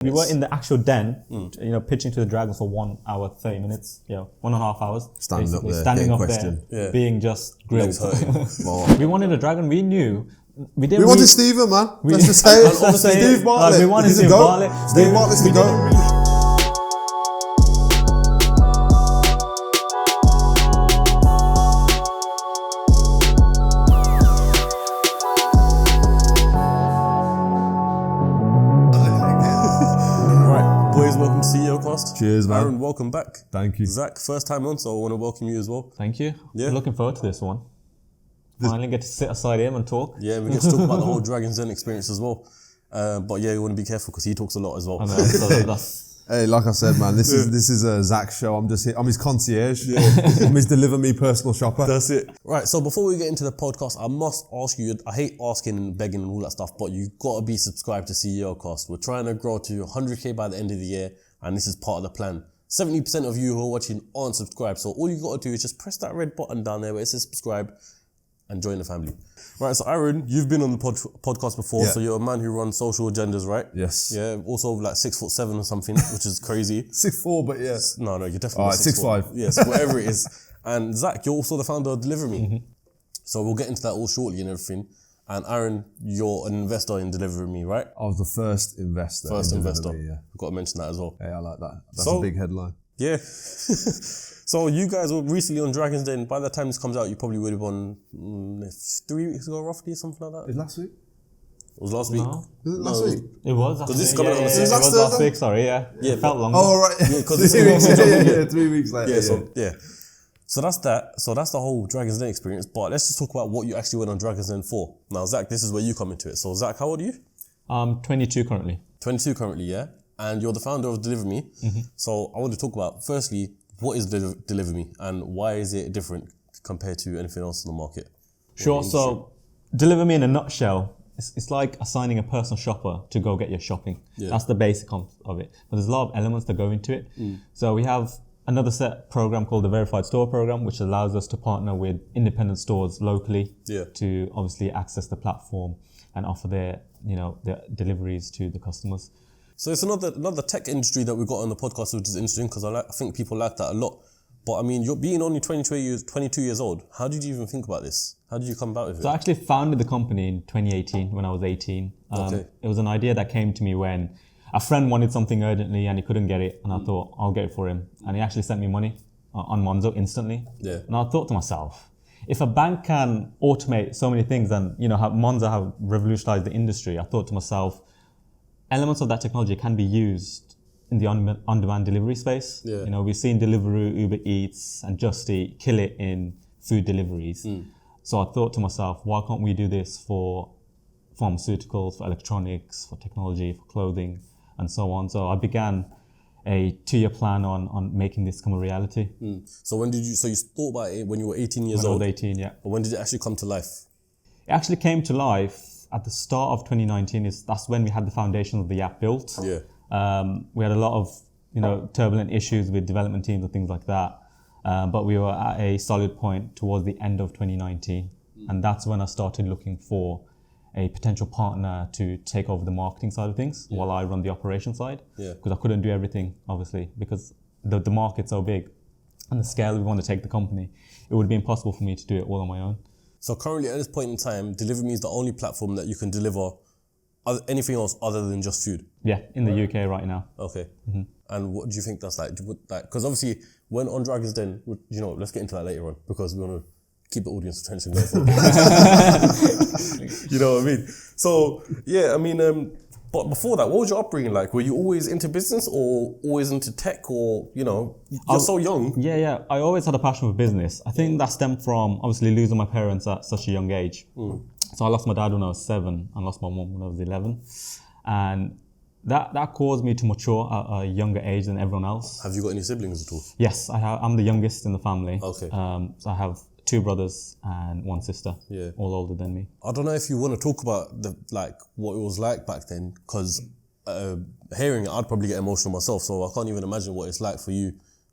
We were in the actual den, pitching to the dragons for 1 hour, 30 minutes, 1.5 hours. Standing up there, being just grilled. We wanted a dragon, we knew. We wanted Steven, man. Let's just say it. Steve Bartlett. We wanted Steve Bartlett. Steve Bartlett's the GOAT. Welcome to CEOCAST. Cheers, man. Aaron, welcome back. Thank you. Zach, first time on, so I want to welcome you as well. Thank you. Yeah. I'm looking forward to this one. Finally get to sit aside him and talk. Yeah, we get to talk about the whole Dragon's Den experience as well. But yeah, you want to be careful because he talks a lot as well. I know, Hey, like I said, man, this is a Zach show. I'm just here. I'm his concierge. Yeah. I'm his DeliverMe personal shopper. That's it. Right, so before we get into the podcast, I must ask you, I hate asking and begging and all that stuff, but you've got to be subscribed to CEOCAST. We're trying to grow to 100k by the end of the year, and this is part of the plan. 70% of you who are watching aren't subscribed, so all you got to do is just press that red button down there where it says subscribe and join the family. Right, so Aaron, you've been on the podcast before, so you're a man who runs social agendas, right? Yes. Yeah, also like 6'7" or something, which is crazy. 6'4", but yes. No, you're definitely Alright, 6'5". Yes, whatever it is. And Zach, you're also the founder of DelivrMe. Mm-hmm. So we'll get into that all shortly and everything. And Aaron, you're an investor in DelivrMe, right? I was the first investor. First investor. Yeah. I've got to mention that as well. Hey, I like that. That's a big headline. Yeah. So you guys were recently on Dragon's Den. By the time this comes out, you probably would have won 3 weeks ago, roughly, something like that. Was it last week? It was last week. Was it last week? It was. Because this is coming out on the It was last week, sorry, yeah. Yeah, it felt longer. Oh, right. Yeah, because 3 weeks. 3 weeks later. Yeah. So that's that. So that's the whole Dragon's Den experience. But let's just talk about what you actually went on Dragon's Den for. Now, Zach, this is where you come into it. So Zach, how old are you? I'm 22 currently. 22 currently, yeah. And you're the founder of DelivrMe. Mm-hmm. So I want to talk about, firstly, what is DelivrMe and why is it different compared to anything else in the market? Sure. So DelivrMe in a nutshell, it's like assigning a personal shopper to go get your shopping. Yeah. That's the basic of it. But there's a lot of elements that go into it. So we have another set program called the Verified Store Program, which allows us to partner with independent stores locally to obviously access the platform and offer their deliveries to the customers. So it's another tech industry that we got on the podcast, which is interesting because I think people like that a lot. But I mean, you're being only 22 years old. How did you even think about this? How did you come about with it? So I actually founded the company in 2018 when I was 18. It was an idea that came to me when a friend wanted something urgently and he couldn't get it. And I thought, I'll get it for him. And he actually sent me money on Monzo instantly. Yeah. And I thought to myself, if a bank can automate so many things and, Monzo have revolutionized the industry, I thought to myself, elements of that technology can be used in the on-demand delivery space. Yeah. We've seen Deliveroo, Uber Eats, and Just Eat kill it in food deliveries. So I thought to myself, why can't we do this for pharmaceuticals, for electronics, for technology, for clothing, and so on? So I began a 2-year plan on making this come a reality. So you thought about it when you were 18 years old? When I was 18, yeah. But when did it actually come to life? It actually came to life at the start of 2019. That's when we had the foundation of the app built. Yeah. We had a lot of turbulent issues with development teams and things like that. But we were at a solid point towards the end of 2019. And that's when I started looking for a potential partner to take over the marketing side of things while I run the operation side. Yeah. Because I couldn't do everything, obviously, because the market's so big and the scale we want to take the company, it would be impossible for me to do it all on my own. So currently at this point in time, DelivrMe is the only platform that you can deliver anything else other than just food? Yeah, in the UK right now. Okay. Mm-hmm. And what do you think that's like? Because obviously, when on Dragon's Den, let's get into that later on because we want to keep the audience attention going forward. You know what I mean? So, yeah, I mean, but before that, what was your upbringing like? Were you always into business or always into tech or, you're so young? Yeah. I always had a passion for business. I think that stemmed from obviously losing my parents at such a young age. So I lost my dad when I was 7 and lost my mom when I was 11. And that caused me to mature at a younger age than everyone else. Have you got any siblings at all? Yes, I'm the youngest in the family. Okay. So I have 2 brothers and 1 sister, all older than me. I don't know if you want to talk about what it was like back then, because hearing it, I'd probably get emotional myself. So I can't even imagine what it's like for you.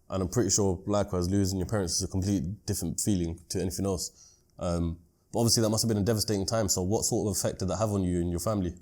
And I'm pretty sure, likewise, losing your parents is a completely different feeling to anything else. But obviously, that must have been a devastating time. So what sort of effect did that have on you and your family?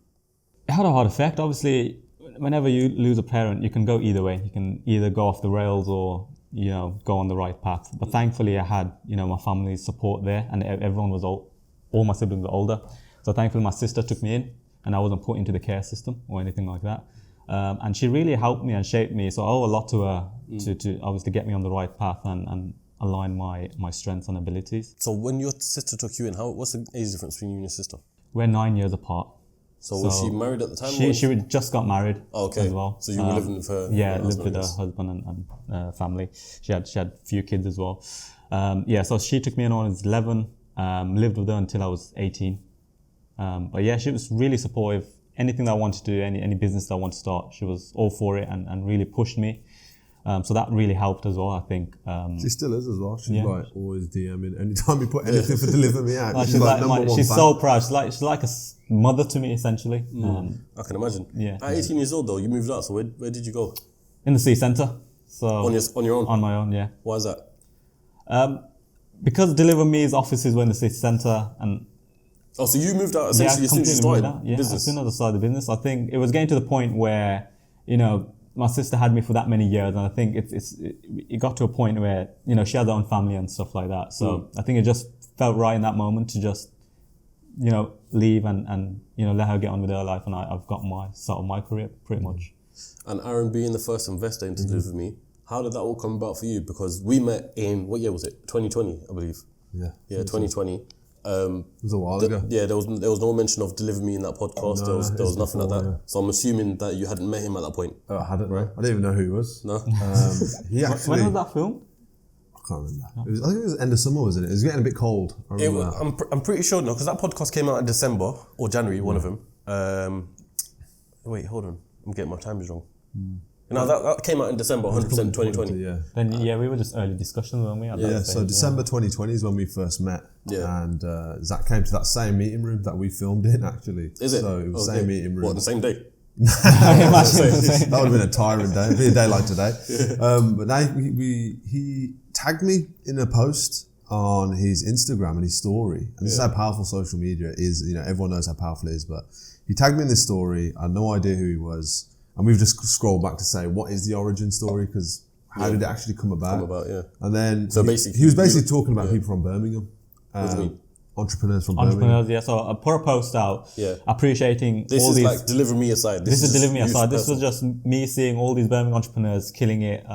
It had a hard effect. Obviously, whenever you lose a parent, you can go either way. You can either go off the rails or, you know, go on the right path. But thankfully I had, you know, my family's support there, and everyone was all my siblings were older. So thankfully my sister took me in, and I wasn't put into the care system or anything like that. And she really helped me and shaped me. So I owe a lot to her to obviously get me on the right path and align my strengths and abilities. So when your sister took you in, what's the age difference between you and your sister? We're 9 years apart. So was she married at the time? She just got married as well. So you were living with her? Yeah, lived with her husband and family. She had a few kids as well. So she took me in when I was 11, lived with her until I was 18. But yeah, she was really supportive. Anything that I wanted to do, any business that I wanted to start, she was all for it and really pushed me. So that really helped as well, I think. She still is as well. She's like always DMing. Anytime you put anything for DeliverMe out, she's like number one she's fan. so proud. She's like a mother to me, essentially. I can imagine. Yeah. At 18 years old though, you moved out. So where did you go? In the city centre. So on your own? On my own, yeah. Why is that? Because DeliverMe's offices were in the city centre, and oh, so you moved out essentially as soon as you started business? As soon as I started the business. I think it was getting to the point where, you know, my sister had me for that many years, and I think it got to a point where, you know, she had her own family and stuff like that. So I think it just felt right in that moment to just, you know, leave and you know, let her get on with her life, and I've got my career pretty much. And Aaron being the first investor into DeliverMe, how did that all come about for you? Because we met in, what year was it? 2020, I believe. Yeah. Yeah, 2020. It was a while ago. Yeah, there was no mention of DeliverMe in that podcast. There was nothing like that. Yeah. So I'm assuming that you hadn't met him at that point. I hadn't, right? I didn't even know who he was. No. He actually. When was that filmed? I can't remember. I think it was end of summer, wasn't it? It was getting a bit cold. I'm pretty sure, no, because that podcast came out in December or January, one of them. Wait, hold on. I'm getting my times wrong. No, that came out in December, 100% 2020. Yeah. Then we were just early discussions, weren't we? So December 2020 is when we first met. Yeah. And Zach came to that same meeting room that we filmed in, actually. Is it? So it was the same meeting room. What, the same day? That would have been a tiring day. It'd be a day like today. But now he tagged me in a post on his Instagram and his story. And this is how powerful social media is. You know, everyone knows how powerful it is. But he tagged me in this story. I had no idea who he was. And we've just scrolled back to say, what is the origin story? Because how did it actually come about? And then he was basically talking about people from Birmingham. What do you mean? Entrepreneurs from Birmingham. Yeah. So I put a post out appreciating all these. This is like DeliverMe aside. This is DeliverMe aside. This was just me seeing all these Birmingham entrepreneurs killing it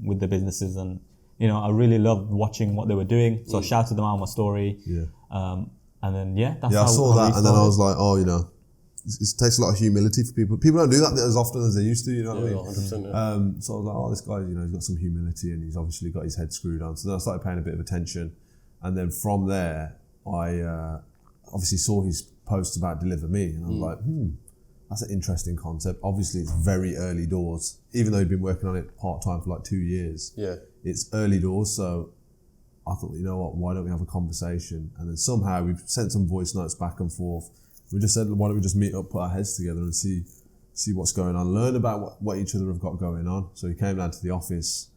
with their businesses, and you know, I really loved watching what they were doing. So I shouted them out on my story. Yeah. And then that's how I saw that, and then I was like, oh, you know. It takes a lot of humility for people. People don't do that as often as they used to, you know what I mean? 100%, So I was like, oh, this guy, you know, he's got some humility and he's obviously got his head screwed on. So then I started paying a bit of attention. And then from there, I obviously saw his post about DeliverMe. And I was like, that's an interesting concept. Obviously, it's very early doors. Even though he'd been working on it part-time for like 2 years. Yeah. It's early doors. So I thought, you know what, why don't we have a conversation? And then somehow we've sent some voice notes back and forth. We just said, why don't we just meet up, put our heads together and see what's going on, learn about what each other have got going on. So he came down to the office,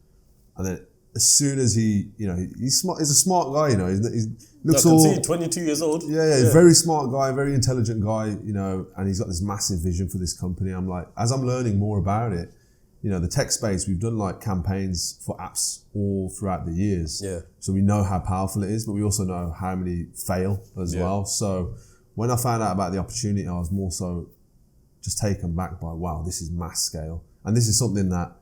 and then as soon as he's smart, he's a smart guy, you know, he looks all... 22 years old. Yeah, he's a very smart guy, very intelligent guy, you know, and he's got this massive vision for this company. I'm like, as I'm learning more about it, you know, the tech space, we've done like campaigns for apps all throughout the years. Yeah. So we know how powerful it is, but we also know how many fail as well. So when I found out about the opportunity, I was more so just taken back by, wow, this is mass scale. And this is something that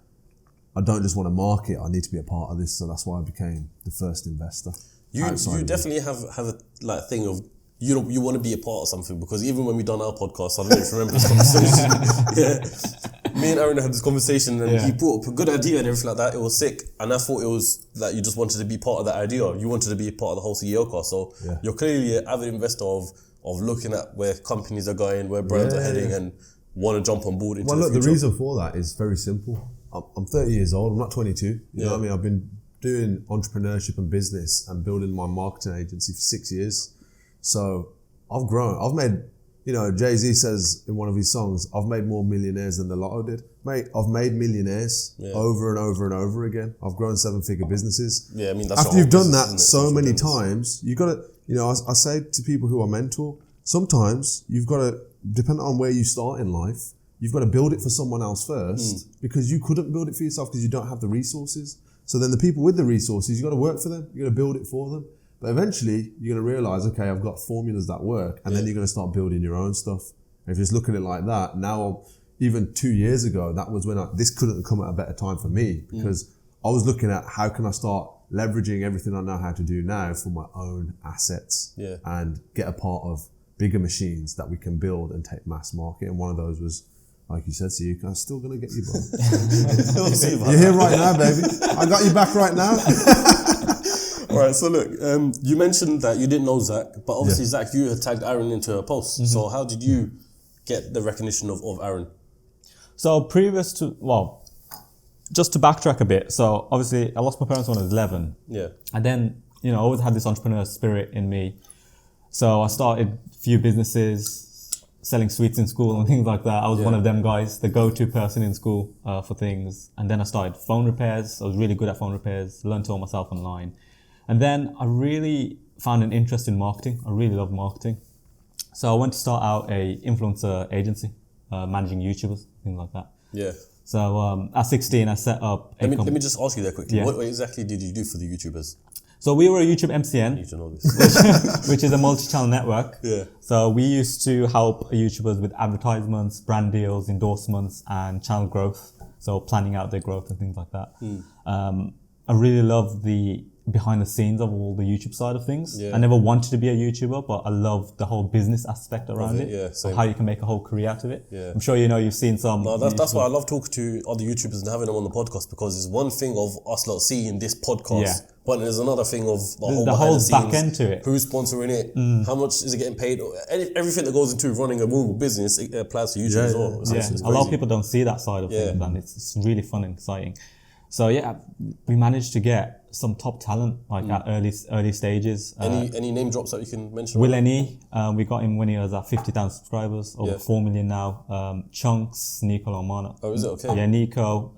I don't just want to market, I need to be a part of this. So that's why I became the first investor. You definitely have a like thing of, you want to be a part of something, because even when we done our podcast, I don't even remember this conversation. Me and Aaron had this conversation, and he brought up a good idea and everything like that. It was sick. And I thought it was that you just wanted to be part of that idea. You wanted to be a part of the whole CEOCAST. So you're clearly an avid investor of looking at where companies are going, where brands are heading, and want to jump on board into the future. The reason for that is very simple. I'm 30 years old, I'm not 22. You know what I mean? I've been doing entrepreneurship and business and building my marketing agency for 6 years. So I've grown. I've made, you know, Jay-Z says in one of his songs, I've made more millionaires than the Lotto did. Mate, I've made millionaires over and over and over again. I've grown 7-figure businesses. Yeah, I mean, that's after you've done that so many times, you got to, you know, I say to people who I mentor, sometimes you've got to, depending on where you start in life, you've got to build it for someone else first because you couldn't build it for yourself because you don't have the resources. So then the people with the resources, you've got to work for them. You've got to build it for them. But eventually, you're going to realize, okay, I've got formulas that work. And then you're going to start building your own stuff. And if you're just looking at it like that, now, even 2 years ago, that was when this couldn't have come at a better time for me because I was looking at how can I start leveraging everything I know how to do now for my own assets and get a part of bigger machines that we can build and take mass market. And one of those was, like you said, CEOCAST, still going to get you, bro. You're here right now, baby. I got you back right now. All right, so look, you mentioned that you didn't know Zach, but obviously Zach, you had tagged Aaron into a post. So how did you get the recognition of Aaron? So previous to, well, just to backtrack a bit. So obviously I lost my parents when I was 11. Yeah. And then, I always had this entrepreneur spirit in me. So I started a few businesses, selling sweets in school and things like that. I was one of them guys, the go-to person in school for things. And then I started phone repairs. I was really good at phone repairs, learned it all myself online. And then I really found an interest in marketing. I really love marketing. So I went to start out a influencer agency, managing YouTubers, things like that. Yeah. So at 16, I set up Let me just ask you there quickly. Yeah. What exactly did you do for the YouTubers? So we were a YouTube I MCN, need to know this. which is a multi-channel network. Yeah. So we used to help YouTubers with advertisements, brand deals, endorsements, and channel growth. So planning out their growth and things like that. I really love the behind the scenes of all the YouTube side of things. Yeah. I never wanted to be a YouTuber, but I love the whole business aspect around it. Yeah, so how you can make a whole career out of it. Yeah. I'm sure you've seen some. No, that's why I love talking to other YouTubers and having them on the podcast, because it's one thing of us lot seeing this podcast, but there's another thing of the whole back end to it. Who's sponsoring it? How much is it getting paid? Everything that goes into running a movable business, it applies to YouTube as well. It's a lot of people don't see that side of things, and it's really fun and exciting. So we managed to get some top talent at early stages. Any name drops that you can mention? Will N.E., we got him when he was at 50,000 subscribers, over 4 million now. Chunks, Nico Lomana. Oh, is it? Okay. Yeah, Nico,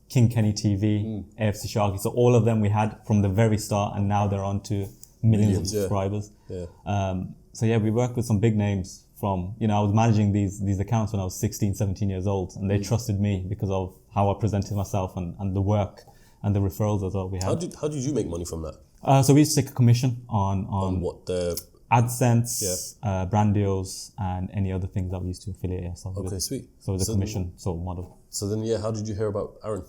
King Kenny TV, AFC Sharky. So all of them we had from the very start, and now they're on to millions of subscribers. Yeah. We worked with some big names from, I was managing these accounts when I was 16, 17 years old, and they trusted me because of how I presented myself and the work and the referrals as well we had. How did you make money from that? So we used to take a commission on what the AdSense, brand deals, and any other things that we used to affiliate ourselves with. Okay, sweet. So the commission sort of model. So then, how did you hear about Aaron?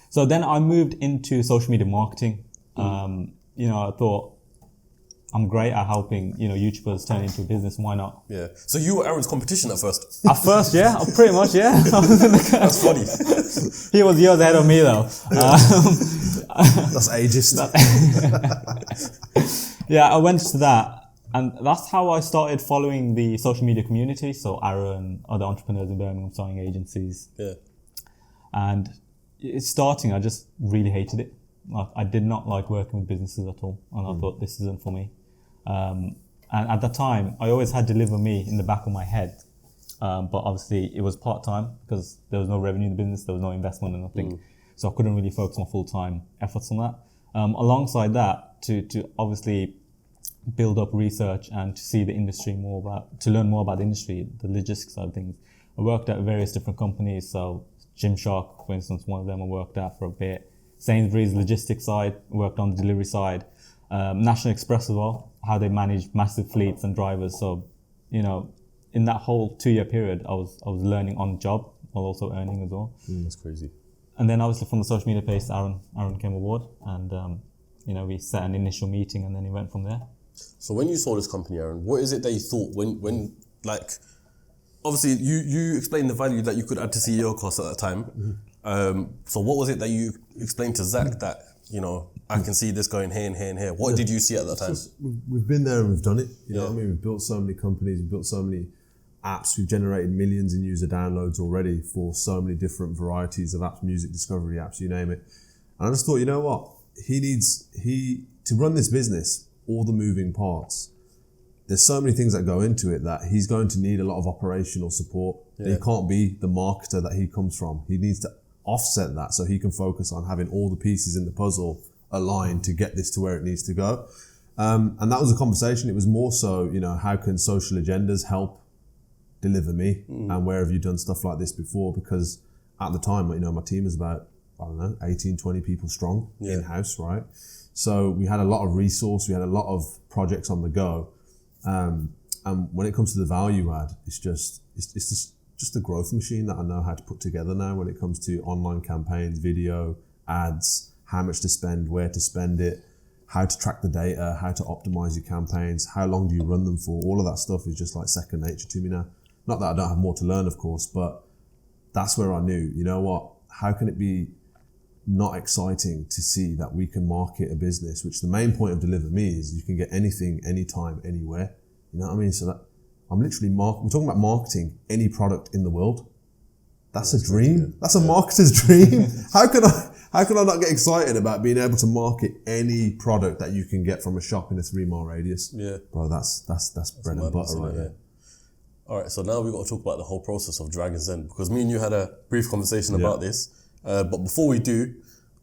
So then I moved into social media marketing. I thought I'm great at helping, YouTubers turn into a business. Why not? Yeah. So you were Aaron's competition at first? At first, yeah. Pretty much, yeah. That's funny. He was years ahead of me, though. That's ageist. I went to that. And that's how I started following the social media community. So Aaron, other entrepreneurs in Birmingham, starting agencies. Yeah. And it's starting, I just really hated it. I did not like working with businesses at all. And I thought, this isn't for me. And at that time, I always had DelivrMe in the back of my head. But obviously it was part-time because there was no revenue in the business, there was no investment and nothing. So I couldn't really focus my full-time efforts on that. Alongside that, to obviously build up research and to see the industry to learn more about the industry, the logistics side of things. I worked at various different companies. So Gymshark, for instance, one of them I worked at for a bit. Sainsbury's logistics side, worked on the delivery side. National Express as well, how they manage massive fleets and drivers. So, in that whole 2-year period, I was learning on the job while also earning as well. That's crazy. And then obviously from the social media place, Aaron came aboard, and we set an initial meeting, and then he went from there. So when you saw this company, Aaron, what is it that you thought when obviously you explained the value that you could add to CEOCAST at that time. So what was it that you explained to Zach that, I can see this going here and here and here? What did you see at that time? We've been there and we've done it. You know what I mean? We've built so many companies, we've built so many apps, we've generated millions in user downloads already for so many different varieties of apps, music discovery apps, you name it. And I just thought, you know what? To run this business, all the moving parts, there's so many things that go into it that he's going to need a lot of operational support. He can't be the marketer that he comes from. He needs to offset that so he can focus on having all the pieces in the puzzle aligned to get this to where it needs to go. And that was a conversation. It was more so, how can social agendas help DelivrMe and where have you done stuff like this before? Because at the time, you know, my team was about, I don't know, 18, 20 people strong in-house, right? So we had a lot of resource, we had a lot of projects on the go. And when it comes to the value add, it's just a growth machine that I know how to put together now when it comes to online campaigns, video, ads, how much to spend, where to spend it, how to track the data, how to optimize your campaigns, how long do you run them for? All of that stuff is just like second nature to me now. Not that I don't have more to learn, of course, but that's where I knew, you know what, how can it be not exciting to see that we can market a business, which the main point of DeliverMe is you can get anything, anytime, anywhere. You know what I mean? So that I'm literally we're talking about marketing any product in the world. That's a dream. That's a marketer's dream. How can I not get excited about being able to market any product that you can get from a shop in a 3-mile radius? Yeah. Bro, that's bread and butter right there. All right, so now we've got to talk about the whole process of Dragon's Den, because me and you had a brief conversation about this. But before we do,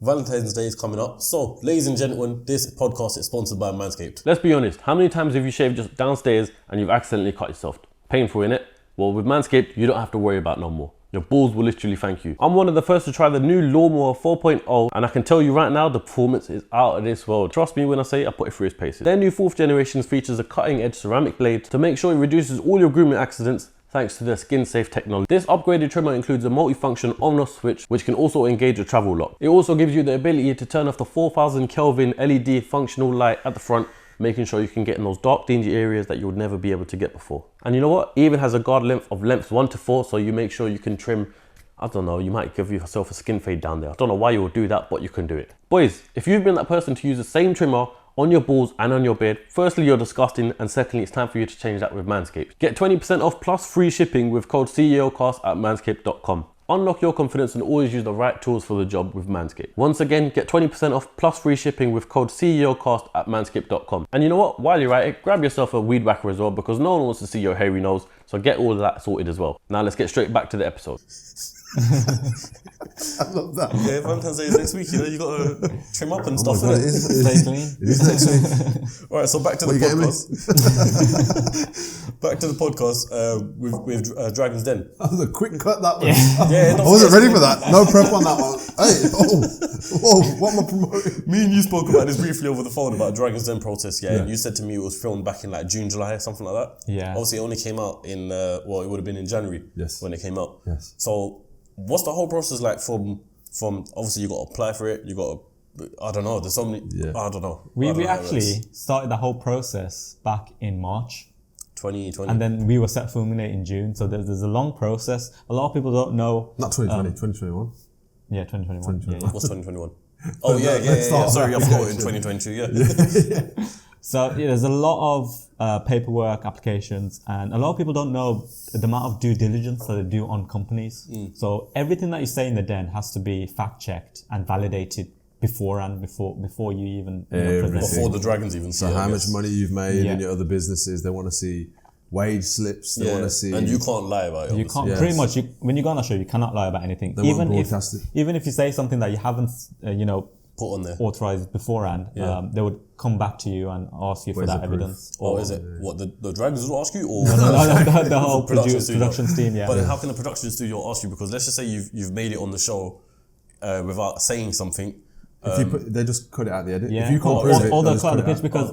Valentine's Day is coming up. So, ladies and gentlemen, this podcast is sponsored by Manscaped. Let's be honest, how many times have you shaved just downstairs and you've accidentally cut yourself? Painful, innit? Well, with Manscaped, you don't have to worry about no more. Your balls will literally thank you. I'm one of the first to try the new Lawnmower 4.0, and I can tell you right now, the performance is out of this world. Trust me when I say I put it through its paces. Their new 4th generation features a cutting-edge ceramic blade to make sure it reduces all your grooming accidents thanks to their skin-safe technology. This upgraded trimmer includes a multi-function on-off switch, which can also engage a travel lock. It also gives you the ability to turn off the 4000 Kelvin LED functional light at the front, making sure you can get in those dark, dingy areas that you would never be able to get before. And you know what? It even has a guard length of lengths 1 to 4, so you make sure you can trim, I don't know, you might give yourself a skin fade down there. I don't know why you would do that, but you can do it. Boys, if you've been that person to use the same trimmer on your balls and on your beard, firstly, you're disgusting, and secondly, it's time for you to change that with Manscaped. Get 20% off plus free shipping with code CEOCAST at manscaped.com. Unlock your confidence and always use the right tools for the job with Manscaped. Once again, get 20% off plus free shipping with code CEOCAST at manscaped.com. And you know what? While you're at it, grab yourself a weed whacker as well, because no one wants to see your hairy nose, so get all of that sorted as well. Now let's get straight back to the episode. I love that. Yeah, Valentine's Day is next week, you know, you got to trim up and stuff. God, it is clean. It is next week. All right, so back to the podcast. Back to the podcast with Dragon's Den. That was a quick cut, that one. Yeah, I wasn't ready for that. No prep on that one. Hey, what am I promoting? Me and you spoke about this briefly over the phone about Dragon's Den process, and you said to me it was filmed back in like June, July, something like that. Yeah. Obviously, it only came out in, it would have been in January when it came out. Yes. So, what's the whole process like from obviously you got to apply for it, you got to, I don't know, there's so many, I don't know. We actually started the whole process back in March. 2020. And then we were set filming it in June, so there's a long process. A lot of people don't know. Not 2020, 2021. Yeah, 2021. Yeah. What's 2021? Oh, yeah. Sorry, I forgot in 2022, yeah. So there's a lot of paperwork, applications, and a lot of people don't know the amount of due diligence that they do on companies. So everything that you say in the den has to be fact-checked and validated beforehand, before you even present. Before the Dragons even So how much money you've made in your other businesses, they want to see wage slips, they want to see... And you can't lie about it. You can't, pretty much, when you go on a show, you cannot lie about anything. They won't broadcast it. Even if you say something that you haven't, put on there, authorized beforehand, they would come back to you and ask you for that evidence. Or is it what the Dragons will ask you, or the whole production team? Yeah. But how can the production studio ask you? Because let's just say you've made it on the show without saying something. If you they just cut it out the edit. Yeah. If you can't prove it, or they'll just cut cut the it pitch because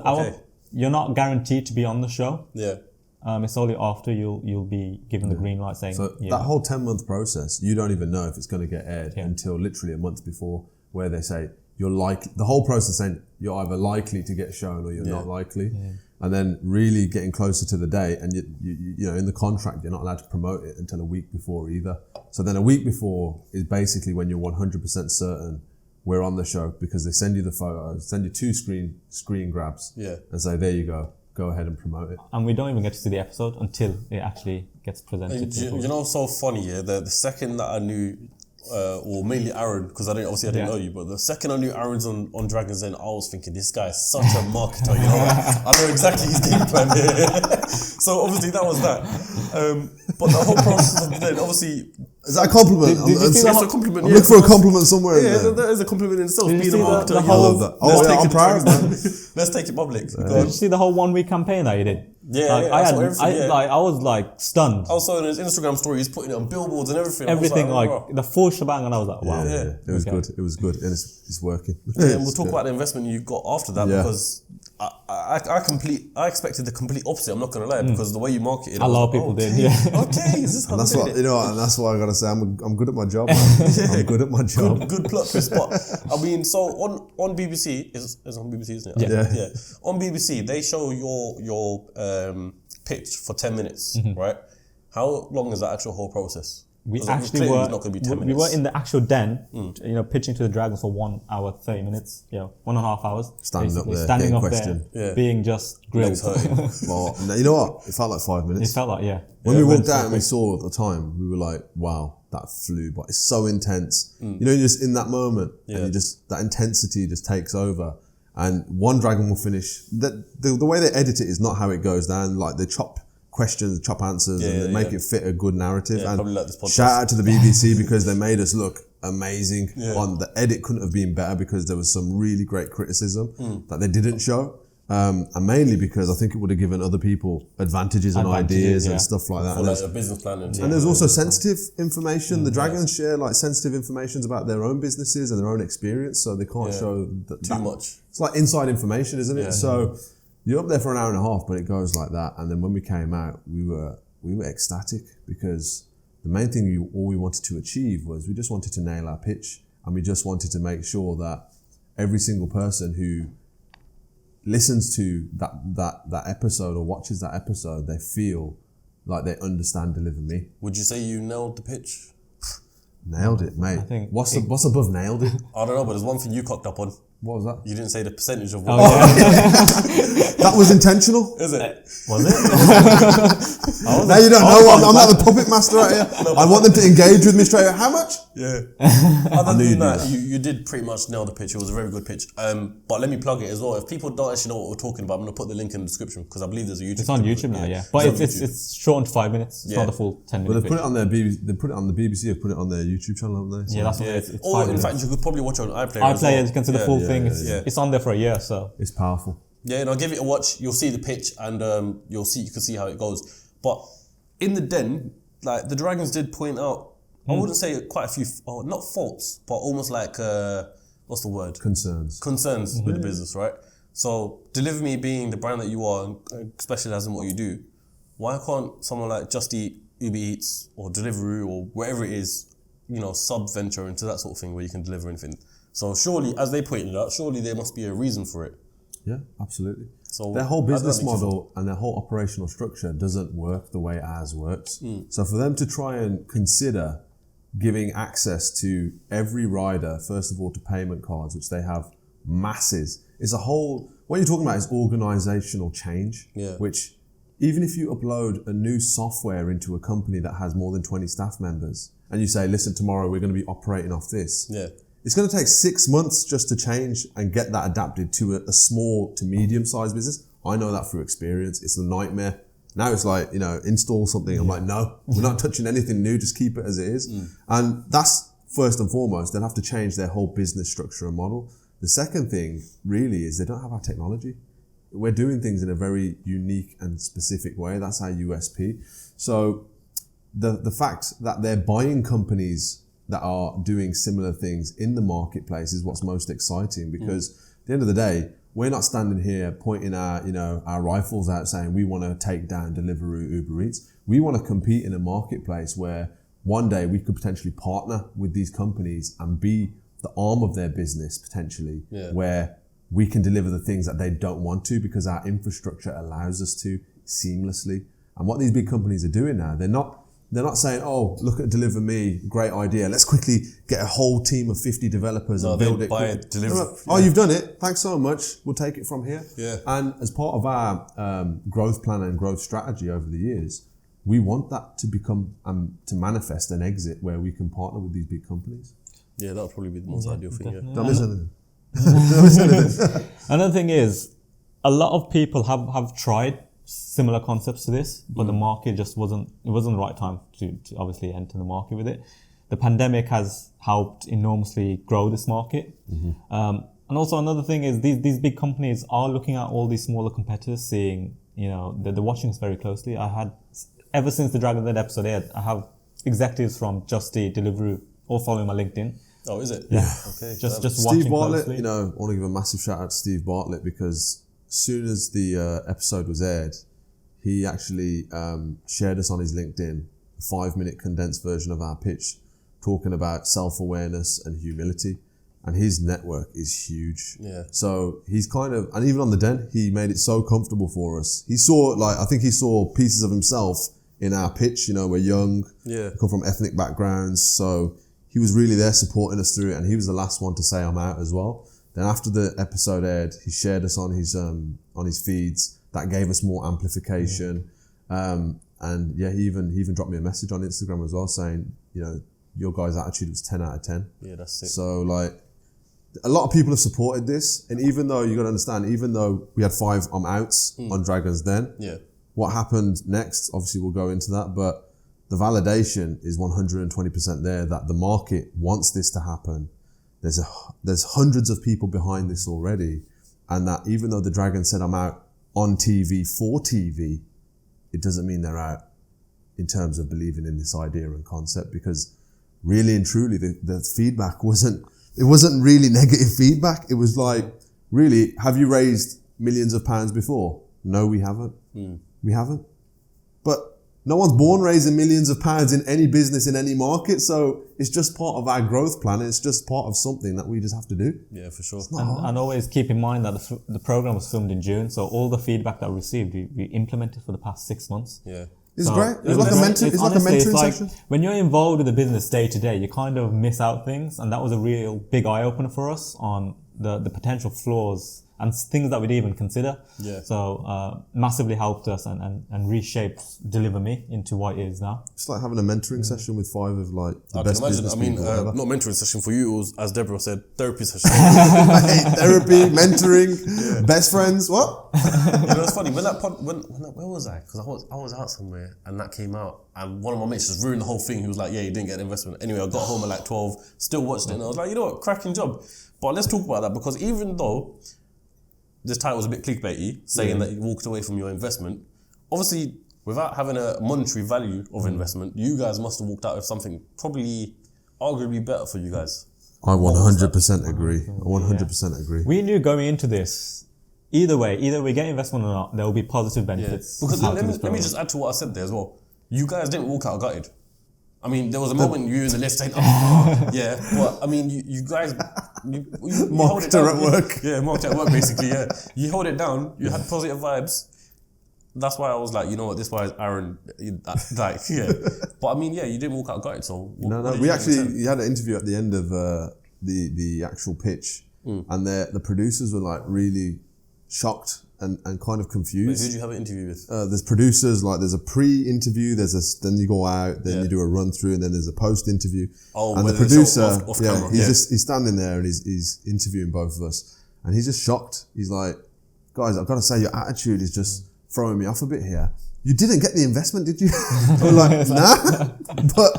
you're not guaranteed to be on the show. Yeah. It's only after you'll be given the green light saying. So that whole 10-month process, you don't even know if it's going to get aired until literally a month before, where they say you're likely. The whole process saying you're either likely to get shown or you're not likely, and then really getting closer to the day, and you know in the contract you're not allowed to promote it until a week before either. So then a week before is basically when you're 100% certain we're on the show, because they send you the photos, send you 2 screen grabs, and say there you go ahead and promote it. And we don't even get to see the episode until it actually gets presented. You know, so funny, the second that I knew, or mainly Aaron, because I didn't know you, but the second I knew Aaron's on Dragon's Den, I was thinking, this guy is such a marketer, you know, I know exactly his game plan here. So obviously that was that. But the whole process of the den, obviously, Is that a compliment? Did you see It's a compliment. I'm looking for a compliment somewhere in Yeah, there. that is a compliment in itself. Did you Being see a marketer, the I love that. Oh, yeah, I'm proud, man. Let's take it public. Did you see the whole 1 week campaign that he did? Yeah, yeah, I saw everything, yeah. I was like stunned. Also in his Instagram story, he's putting it on billboards and everything. Everything I was like the full shebang, and I was like, wow. Yeah, it was good. It was good, and it's working. Yeah, and we'll talk about the investment you got after that because I expected the complete opposite. I'm not gonna lie because the way you marketed, A lot of people did. Yeah. Okay, is this how And that's they what did it? you know, and that's why I gotta say I'm good at my job. Man. I'm good at my job. Good plot twist, but I mean, so on BBC is on BBC, isn't it? Yeah. On BBC, they show your pitch for 10 minutes, right? How long is that actual whole process? We 'Cause actually clearly were, it's not gonna be 10 we minutes. were in the actual den, pitching to the Dragons for 1 hour, 30 minutes, 1.5 hours. Standing up basically, there, standing getting up questioned. there, being just grilled. Legs hurting. Well, no, you know what? It felt like 5 minutes. It felt like, When we walked went so out and we quick. saw at the time, we were like, wow, that flew by. It's so intense. You know, you're just in that moment and you just, that intensity just takes over. And one dragon will finish. The way they edit it is not how it goes down. Like they chop questions, chop answers, and they make it fit a good narrative. Yeah, and probably like this podcast. shout out to the BBC because they made us look amazing. On the edit couldn't have been better because there was some really great criticism that they didn't show. And mainly because I think it would have given other people advantages and ideas and stuff like that. For like a business plan And there's also sensitive information. The dragons share like sensitive information about their own businesses and their own experience, so they can't show too much. It's like inside information, isn't it? So you're up there for an hour and a half, but it goes like that. And then when we came out, we were ecstatic because the main thing all we wanted to achieve was we just wanted to nail our pitch, and we just wanted to make sure that every single person who listens to that episode or watches that episode, they feel like they understand DeliverMe. Would you say you nailed the pitch? Nailed it, mate. I think What's above nailed it? I don't know, but there's one thing you cocked up on. What was that? You didn't say the percentage of Oh, what. That was intentional. Is it? Was it? Now you don't know. I'm not the puppet master out here. I want them to engage with me straight away. How much? Yeah. Other than that, you did pretty much nail the pitch. It was a very good pitch. But let me plug it as well. If people don't actually know what we're talking about, I'm going to put the link in the description because I believe there's a YouTube. It's on YouTube now, yeah. But it's shortened to 5 minutes. It's not the full 10 minutes. But they put it on their BBC. They put it on the BBC. Have put it on their YouTube channel, haven't they? So Yeah, that's what it is. It's Or 5 in minutes. fact, you could probably watch it on iPlayer. as iPlayer, well. you can see the full thing. It's on there for a year, so. it's powerful. Yeah, and I'll give it a watch. You'll see the pitch, and you can see how it goes. But in the den, like the Dragons did point out, I wouldn't say quite a few, not faults, but almost like what's the word? Concerns With the business, right? So DeliverMe being the brand that you are, specializing in what you do, why can't someone like Just Eat, Uber Eats, or Deliveroo, or wherever it is, sub-venture into that sort of thing where you can deliver anything? So surely, as they pointed out, surely there must be a reason for it. Yeah, absolutely. So their whole business that makes you model and their whole operational structure doesn't work the way ours works. So for them to try and consider giving access to every rider, first of all, to payment cards, which they have masses, it's a whole, what you're talking about is organizational change, which even if you upload a new software into a company that has more than 20 staff members and you say, listen, tomorrow we're going to be operating off this. Yeah. It's going to take 6 months just to change and get that adapted to a small to medium-sized business. I know that through experience. It's a nightmare. Now it's like, install something. I'm like, no, we're not touching anything new. Just keep it as it is. And that's first and foremost. They'll have to change their whole business structure and model. The second thing really is they don't have our technology. We're doing things in a very unique and specific way. That's our USP. So the fact that they're buying companies that are doing similar things in the marketplace is what's most exciting, because at the end of the day, we're not standing here pointing our rifles out saying we want to take down Deliveroo, Uber Eats. We want to compete in a marketplace where one day we could potentially partner with these companies and be the arm of their business potentially, where we can deliver the things that they don't want to because our infrastructure allows us to seamlessly. And what these big companies are doing now, they're not saying, oh, look at DeliverMe, great idea. Let's quickly get a whole team of 50 developers and build it. Oh, you've done it. Thanks so much. We'll take it from here. Yeah. And as part of our growth plan and growth strategy over the years, we want that to become, to manifest an exit where we can partner with these big companies. Yeah, that would probably be the most ideal thing. Yeah. Don't miss anything. Don't miss anything. Another thing is, a lot of people have tried similar concepts to this, but the market just wasn't the right time to obviously enter the market with it. The pandemic has helped enormously grow this market. And also another thing is these big companies are looking at all these smaller competitors, seeing, they're watching us very closely. Ever since the Dragon's Den episode aired, I have executives from Just Eat, Deliveroo, all following my LinkedIn. Oh, is it? Yeah. Okay. Just Steve watching Bartlett, closely. I want to give a massive shout out to Steve Bartlett, because as soon as the episode was aired, he actually shared us on his LinkedIn a 5-minute condensed version of our pitch, talking about self-awareness and humility. And his network is huge. Yeah. So he's and even on the den, he made it so comfortable for us. He saw, I think he saw pieces of himself in our pitch. We're young, come from ethnic backgrounds. So he was really there supporting us through it. And he was the last one to say I'm out as well. Then after the episode aired, he shared us on his feeds. That gave us more amplification. And yeah, he even dropped me a message on Instagram as well saying, your guys' attitude was 10 out of 10. Yeah, that's it. So a lot of people have supported this, and even though you got to understand, even though we had 5 outs on Dragon's Den, what happened next? Obviously, we'll go into that, but the validation is 120% there that the market wants this to happen. There's hundreds of people behind this already, and that even though the Dragon said I'm out on TV for TV, it doesn't mean they're out in terms of believing in this idea and concept, because really and truly the feedback wasn't really negative feedback. It was like, really, have you raised millions of pounds before? No, we haven't. We haven't. But no one's born raising millions of pounds in any business, in any market. So it's just part of our growth plan. It's just part of something that we just have to do. Yeah, for sure. And always keep in mind that the program was filmed in June. So all the feedback that we received, we implemented for the past 6 months. Yeah. It's great. It's like a mentoring session. When you're involved with the business day to day, you kind of miss out things, and that was a real big eye opener for us on the potential flaws and things that we didn't even consider. Yeah. So massively helped us and reshaped DeliverMe into what it is now. It's like having a mentoring session with 5 of the I best can imagine. business I mean, people ever. not mentoring session for you. It was, as Deborah said, therapy session. Therapy, mentoring, best friends. What? It's funny when where was I? Because I was out somewhere and that came out, and one of my mates just ruined the whole thing. He was like, "Yeah, you didn't get an investment." Anyway, I got home at 12, still watched it, and I was like, "You know what? Cracking job." But let's talk about that, because even though this title was a bit clickbaity, saying that you walked away from your investment, obviously without having a monetary value of investment, you guys must have walked out with something probably arguably better for you guys. I 100% agree. I 100% agree. We knew going into this, either way, either we get investment or not, there will be positive benefits. Because let me just add to what I said there as well. You guys didn't walk out gutted. I mean, there was a moment you in the list saying, yeah, but I mean, you guys, you hold it down. At work. Yeah, marked at work basically, yeah. You held it down, you had positive vibes. That's why I was like, you know what, this why is Aaron, like, yeah. But I mean, yeah, you didn't walk out gutted, so. We actually had an interview at the end of the actual pitch, and the producers were like really shocked and kind of confused. Wait, who did you have an interview with? There's producers, there's a pre-interview, then you go out, then you do a run through, and then there's a post-interview. Oh, and the producer, off camera. he's standing there and he's interviewing both of us, and he's just shocked. He's like, "Guys, I've got to say, your attitude is just throwing me off a bit here. You didn't get the investment, did you?" I'm like, "Nah," but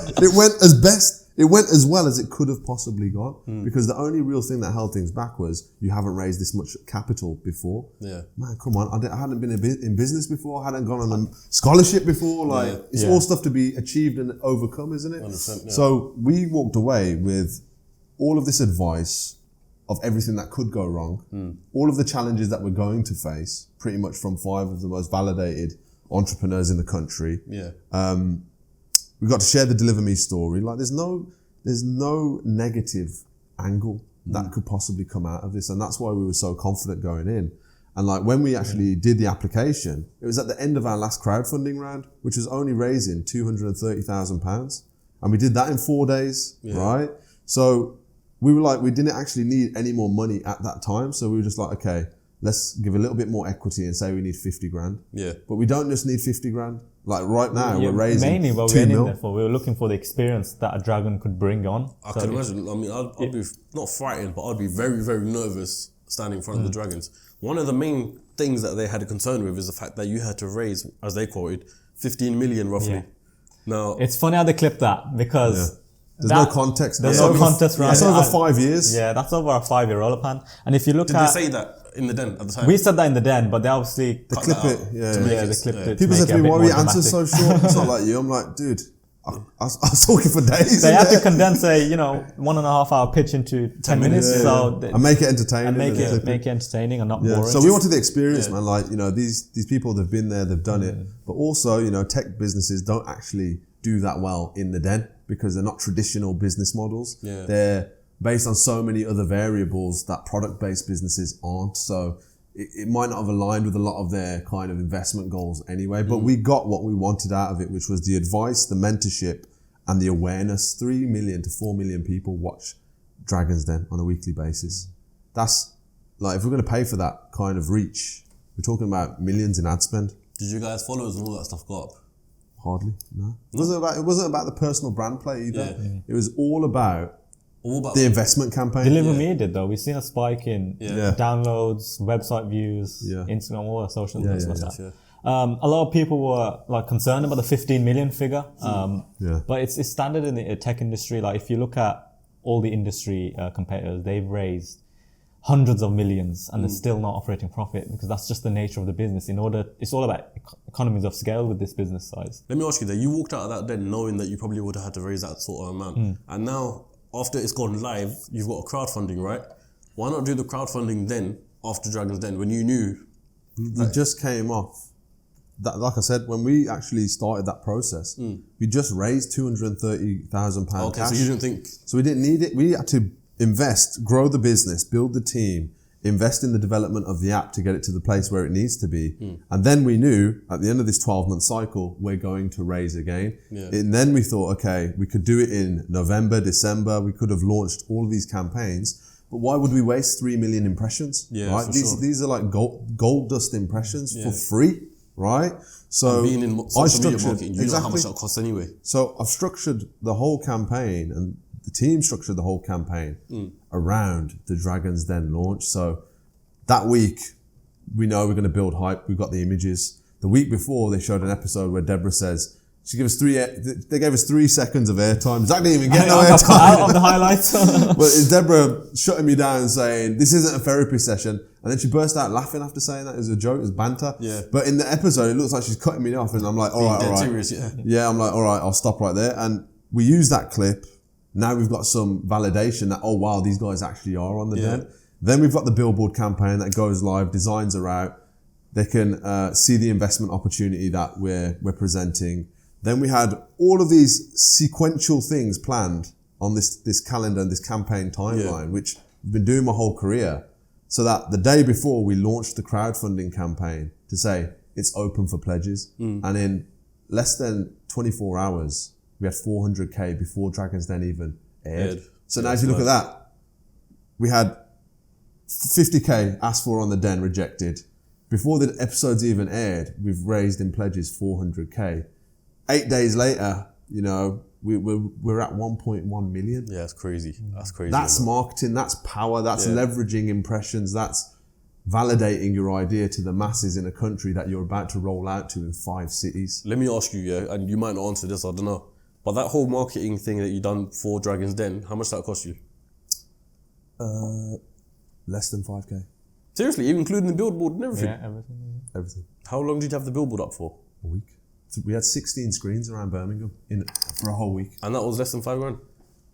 it went as well as it could have possibly gone, because the only real thing that held things back was you haven't raised this much capital before. Yeah. Man, come on. I hadn't been in business before. I hadn't gone on a scholarship before. It's all stuff to be achieved and overcome, isn't it? 100%, yeah. So we walked away with all of this advice of everything that could go wrong, all of the challenges that we're going to face, pretty much from 5 of the most validated entrepreneurs in the country. Yeah. We got to share the DeliverMe story. There's no negative angle that could possibly come out of this, and that's why we were so confident going in. And when we actually did the application, it was at the end of our last crowdfunding round, which was only raising £230,000, and we did that in 4 days, right? So we were we didn't actually need any more money at that time, so we were just okay, let's give a little bit more equity and say we need 50 grand. Yeah. But we don't just need 50 grand. Right now, we're raising mainly what 2 we went mil. in there for. We were looking for the experience that a dragon could bring on. I can imagine. I mean, I'd be not frightened, but I'd be very, very nervous standing in front of the Dragons. One of the main things that they had a concern with is the fact that you had to raise, as they quoted, 15 million roughly. Yeah. Now, It's funny how they clipped that because There's no context. There's That's no context around That's it. over 5 years. Yeah, that's over a 5-year roller plan. And if you look did at... they say that in the den at the time? We said that in the den, but they obviously... They clip it. Yeah, they clipped it. People said to me, why were your answers so dramatic. short? It's not like you. I'm like, dude, I was talking for days. They had to condense a 1.5 hour pitch into 10 minutes. Yeah, so and make it entertaining. And make it entertaining and not boring. So we wanted the experience, man. Like, these people, they've been there, they've done it. But also, tech businesses don't actually do that well in the den because they're not traditional business models. Yeah. They're based on so many other variables that product-based businesses aren't. So it might not have aligned with a lot of their kind of investment goals anyway, but we got what we wanted out of it, which was the advice, the mentorship, and the awareness. 3 million to 4 million people watch Dragon's Den on a weekly basis. That's like, if we're going to pay for that kind of reach, we're talking about millions in ad spend. Did you guys followers and all that stuff go up? Hardly, no. It wasn't about the personal brand play either. Yeah. It was all about the investment campagn. DelivrMe did though. We've seen a spike in downloads, website views, Instagram, all the social media stuff. A lot of people were like concerned about the 15 million figure. But it's standard in the tech industry. Like if you look at all the industry competitors, they've raised hundreds of millions and they're still not operating profit because that's just the nature of the business. It's all about economies of scale with this business size. Let me ask you that. You walked out of that den knowing that you probably would have had to raise that sort of amount. And now, after it's gone live, you've got a crowdfunding, right? Why not do the crowdfunding then, after Dragon's Den, when you knew? We just came off. That, like I said, when we actually started that process, we just raised £230,000 cash. Okay, so you didn't think... So we didn't need it. We had to invest, grow the business, build the team, invest in the development of the app to get it to the place where it needs to be. And then we knew at the end of this 12-month cycle, we're going to raise again. And then we thought, okay, we could do it in November, December. We could have launched all of these campaigns. But why would we waste 3 million impressions? Right? These are like gold dust impressions for free, right? So being in social media marketing, you know how much that costs anyway. So I've structured the whole campaign, and the team structured the whole campaign around the Dragon's Den launch. So that week, we know we're going to build hype. We've got the images. The week before, they showed an episode where Deborah says, they gave us 3 seconds of airtime. Zach didn't even get no airtime. Out of the highlights. But it's Deborah shutting me down and saying, this isn't a therapy session. And then she burst out laughing after saying that. It was a joke, it was banter. Yeah. But in the episode, it looks like she's cutting me off. And I'm like, all right. Serious, Yeah, I'm like, all right, I'll stop right there. And we use that clip. Now we've got some validation that, oh wow, these guys actually are on the den. Then we've got the billboard campaign that goes live, designs are out. They can see the investment opportunity that we're presenting. Then we had all of these sequential things planned on this calendar and this campaign timeline, which I've been doing my whole career. So that the day before we launched the crowdfunding campaign to say it's open for pledges. And in less than 24 hours, we had 400k before Dragon's Den even aired. So now if you look at that, we had 50k asked for on the den, rejected. Before the episodes even aired, we've raised in pledges 400k. 8 days later, we're at 1.1 million. Yeah, that's crazy. That's marketing, that's power, that's leveraging impressions, that's validating your idea to the masses in a country that you're about to roll out to in 5 cities. Let me ask you, and you might not answer this, I don't know. But that whole marketing thing that you done for Dragon's Den, how much did that cost you? Less than 5k. Seriously, even including the billboard and everything? Yeah, Everything. How long did you have the billboard up for? A week. We had 16 screens around Birmingham for a whole week. And that was less than $5,000?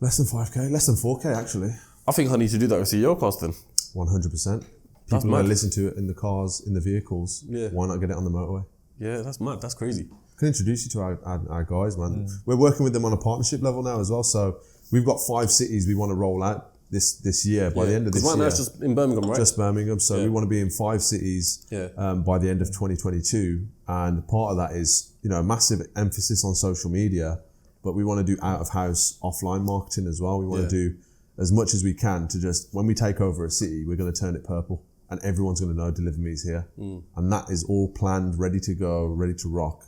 Less than 5k, less than 4k actually. I think I need to do that with CEOCAST then. 100%. People are going to listen to it in the cars, in the vehicles. Yeah. Why not get it on the motorway? Yeah, that's mad. That's crazy. I can introduce you to our guys, man. We're working with them on a partnership level now as well. So we've got 5 cities we want to roll out this year, by the end of this year. Right now it's just in Birmingham, right? Just Birmingham. So we want to be in 5 cities by the end of 2022. And part of that is, a massive emphasis on social media, but we want to do out of house offline marketing as well. We want to do as much as we can to just, when we take over a city, we're going to turn it purple and everyone's going to know DeliverMe is here. And that is all planned, ready to go, ready to rock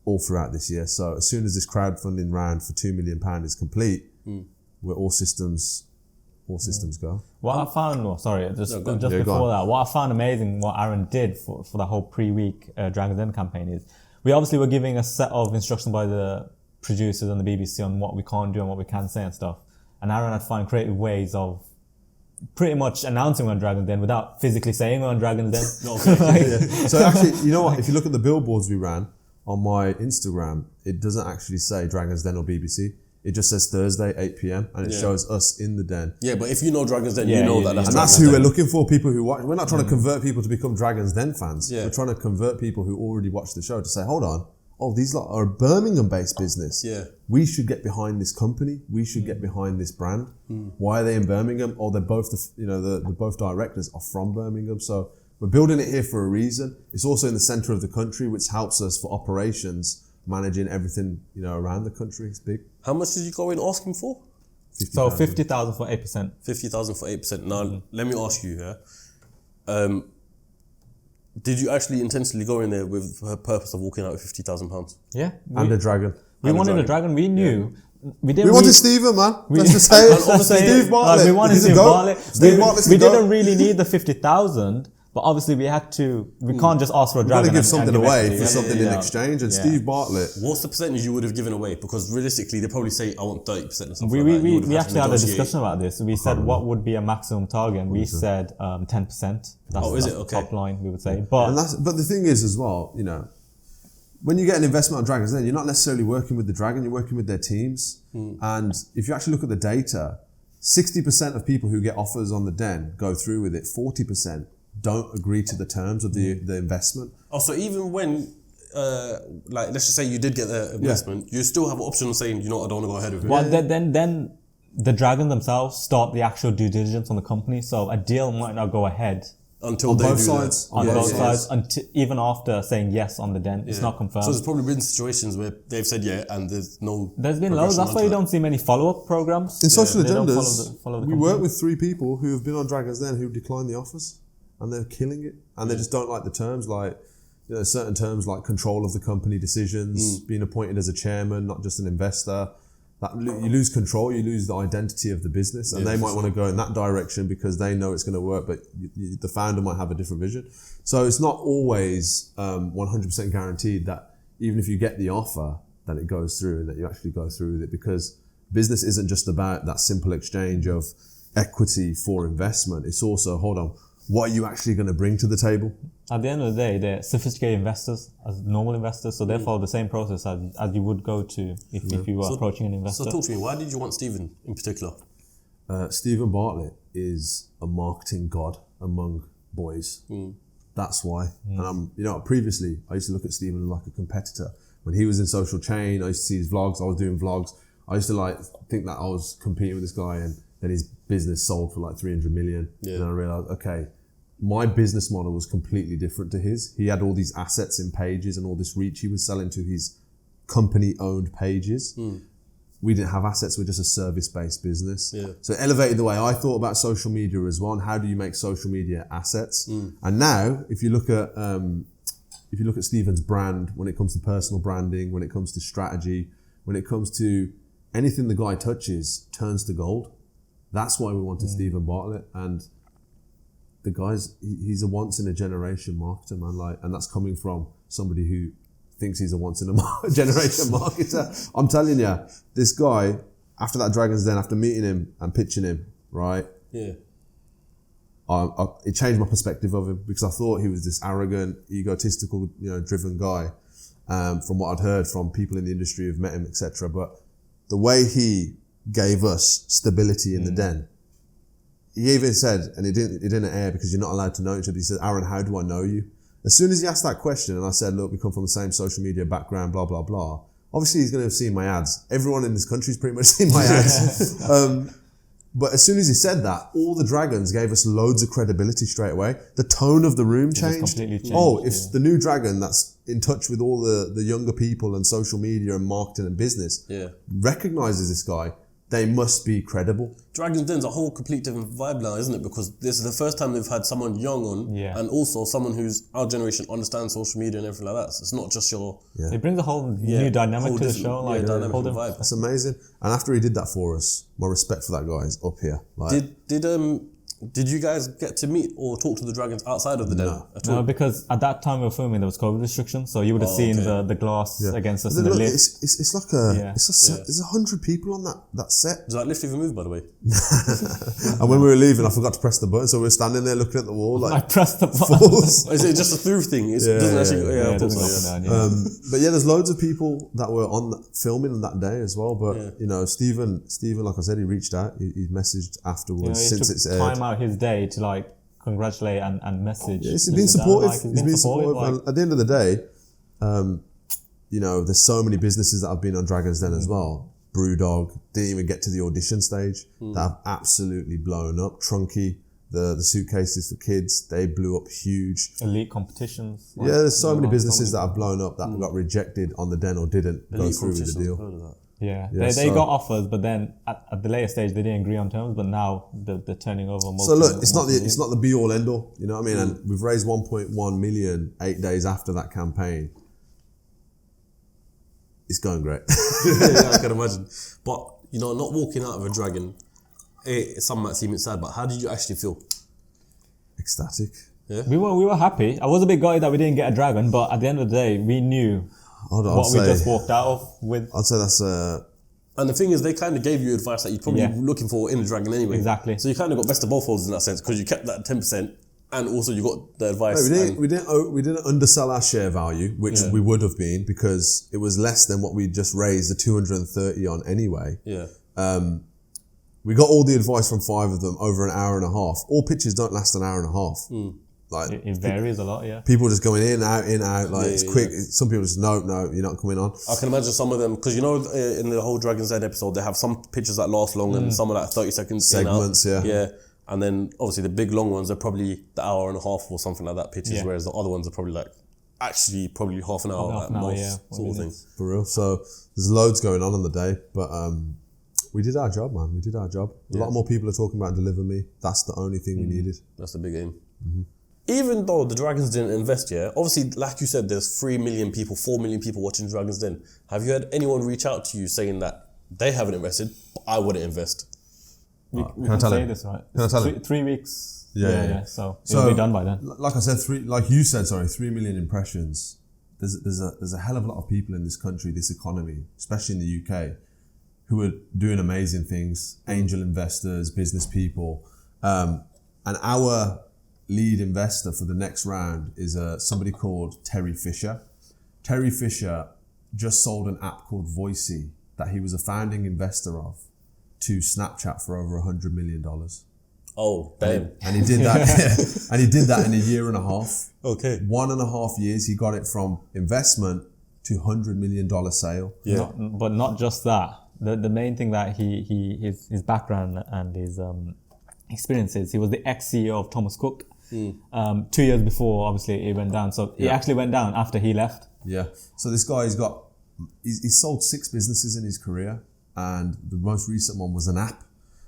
all throughout this year. So as soon as this crowdfunding round for £2 million is complete, we're all systems all systems go. What I found, just Yeah, before that, what I found amazing, what Aaron did for the whole pre-week Dragon's Den campaign is, we obviously were giving a set of instructions by the producers and the BBC on what we can't do and what we can say and stuff. And Aaron had to find creative ways of pretty much announcing we're on Dragon's Den without physically saying we're on Dragon's Den. So actually, you know what? If you look at the billboards we ran on my Instagram, it doesn't actually say Dragon's Den or BBC. It just says Thursday, 8 p.m. and it shows us in the den. Yeah, but if you know Dragon's Den, you know that that's and that's who we're looking for, people who watch. We're not trying to convert people to become Dragon's Den fans. Yeah. We're trying to convert people who already watch the show to say, hold on, these lot are a Birmingham-based business. Yeah. We should get behind this company. We should get behind this brand. Why are they in Birmingham? They're both, the both directors are from Birmingham. So we're building it here for a reason. It's also in the center of the country, which helps us for operations, managing everything, around the country. It's big. How much did you go in asking for? 50,000 for 8%. 50,000 for 8%. Now, let me ask you here. Did you actually intentionally go in there with the purpose of walking out with £50,000? Yeah. And a dragon. We wanted a dragon. We knew. We wanted Stephen, man. Let's just say it. Steve Bartlett. We wanted Steve Bartlett. Steve Bartlett. We didn't really need the 50,000, but obviously we had to. We can't just ask for a dragon. We've got to give something away equity. for something in exchange. And Steve Bartlett. What's the percentage you would have given away? Because realistically, they probably say, I want 30% or something We actually had a discussion about this. We said what would be a maximum target, and we said 10%. That's it? Okay. Top line, we would say. But the thing is as well, when you get an investment on Dragons Den, you're not necessarily working with the Dragon, you're working with their teams. And if you actually look at the data, 60% of people who get offers on the Den go through with it, 40% don't agree to the terms of the investment. Oh, so even when, let's just say you did get the investment, you still have an option of saying, I don't want to go ahead with it. Well, then the Dragons themselves start the actual due diligence on the company, so a deal might not go ahead. Until on they both do sides. that. On both sides, even after saying yes on the Den, it's not confirmed. So there's probably been situations where they've said and there's no. There's been loads. That's why you don't see many follow-up programs. In Social They don't Agendas, follow the we company. work with 3 people who have been on Dragons Den who declined the offers, and they're killing it. And they just don't like the terms, like certain terms like control of the company decisions, being appointed as a chairman, not just an investor. You lose control, you lose the identity of the business, and they might want to go in that direction because they know it's going to work, but the founder might have a different vision. So it's not always 100% guaranteed that even if you get the offer, that it goes through and that you actually go through with it, because business isn't just about that simple exchange of equity for investment. It's also, what are you actually going to bring to the table? At the end of the day, they're sophisticated investors as normal investors, so they follow the same process as you would go to if you were approaching an investor. So talk to me, why did you want Stephen in particular? Stephen Bartlett is a marketing god among boys. That's why. And previously I used to look at Stephen like a competitor. When he was in Social Chain, I used to see his vlogs, I was doing vlogs. I used to think that I was competing with this guy, and then his business sold for 300 million. And I realized, okay, my business model was completely different to his. He had all these assets in pages and all this reach he was selling to his company-owned pages. We didn't have assets, we're just a service-based business. So it elevated the way I thought about social media as well, and how do you make social media assets? And now, if you look at Stephen's brand, when it comes to personal branding, when it comes to strategy, when it comes to anything the guy touches turns to gold. That's why we wanted Stephen Bartlett, and the guy's he's a once in a generation marketer, man. And that's coming from somebody who thinks he's a once in a generation marketer. I'm telling you, this guy, after that Dragons Den, after meeting him and pitching him, right? It changed my perspective of him, because I thought he was this arrogant, egotistical, driven guy. From what I'd heard from people in the industry who've met him, etc. But the way he gave us stability in the Den. He even said, and it didn't air because you're not allowed to know each other. He said, "Aaron, how do I know you?" As soon as he asked that question, and I said, "Look, we come from the same social media background, blah blah blah." Obviously, he's going to have seen my ads. Everyone in this country's pretty much seen my ads. But as soon as he said that, all the Dragons gave us loads of credibility straight away. The tone of the room changed. Completely changed. If the new Dragon that's in touch with all the younger people and social media and marketing and business recognizes this guy, they must be credible. Dragon's Den's a whole complete different vibe now, isn't it? Because this is the first time they've had someone young on, and also someone who's our generation understands social media and everything like that. So it's not just your... It brings a whole new dynamic to the show. Like, dynamic vibe. That's amazing. And after he did that for us, my respect for that guy is up here. Like, Did you guys get to meet or talk to the dragons outside of the den at all? No, because at that time we were filming, there was COVID restrictions, so you would have seen the glass against us in the look, lift. It's like a there's 100 people on that set. Does that lift even move, by the way? And when we were leaving, I forgot to press the button, so we were standing there looking at the wall. Like, I pressed the button. Is it just a through thing? It doesn't actually. It doesn't go up and down, but yeah, there's loads of people that were on filming on that day as well. But you know, Stephen, like I said, he reached out. He messaged afterwards since it's aired. Time out his day to like congratulate and message. He's been supportive. He's been supportive. And at the end of the day, you know, there's so many businesses that have been on Dragon's Den as well. Brewdog didn't even get to the audition stage. That have absolutely blown up. Trunky, the suitcases for kids, they blew up huge. Elite competitions. Like, there's so many businesses that have blown up that got rejected on the Den or didn't go through with the deal. They got offers, but then at the later stage they didn't agree on terms. But now they're turning over. So look, it's not the be all end all. You know what I mean? And we've raised 1.1 million 8 days after that campaign. It's going great. I can imagine. But you know, not walking out of a dragon, some might seem sad. But how did you actually feel? Ecstatic. Yeah. We were happy. I was a bit gutted that we didn't get a dragon, but at the end of the day, we knew what we just walked out of with. I'd say that's and the thing is, they kind of gave you advice that you're probably looking for in the dragon anyway. Exactly. So you kind of got best of both worlds in that sense, because you kept that 10%, and also you got the advice. No, we didn't undersell our share value, which we would have been, because it was less than what we just raised the 230 on anyway. Yeah. We got all the advice from 5 of them over an hour and a half. All pitches don't last an hour and a half. Like it varies a lot, People just going in, out, like it's quick. Some people just, no, you're not coming on. I can imagine some of them, because you know, in the whole Dragon's Den episode, they have some pictures that last long and some are like 30 seconds. Segments, Yeah. And then obviously the big long ones are probably the hour and a half or something like that pitches, whereas the other ones are probably probably half an hour at most, sort of thing. For real. So there's loads going on the day, but we did our job, man. We did our job. A lot more people are talking about DeliverMe. That's the only thing we needed. That's the big aim. Even though the Dragons didn't invest yet, obviously, like you said, there's 3 million people, 4 million people watching Dragons Den. Have you had anyone reach out to you saying that they haven't invested, but I wouldn't invest? We can say this, right? Can I tell him? 3 weeks. Yeah. So it'll be done by then. Like I said, 3 million impressions. There's a hell of a lot of people in this country, this economy, especially in the UK, who are doing amazing things. Angel investors, business people, and our lead investor for the next round is somebody called Terry Fisher. Terry Fisher just sold an app called Voicey that he was a founding investor of to Snapchat for over $100 million. Oh, damn. And he did that. And he did that in a year and a half. Okay. 1.5 years, he got it from investment to $100 million sale. Yeah. But not just that. The main thing that his background and his experiences, he was the ex-CEO of Thomas Cook. 2 years before, obviously, it went down. So it actually went down after he left. Yeah. So this guy he's sold 6 businesses in his career, and the most recent one was an app.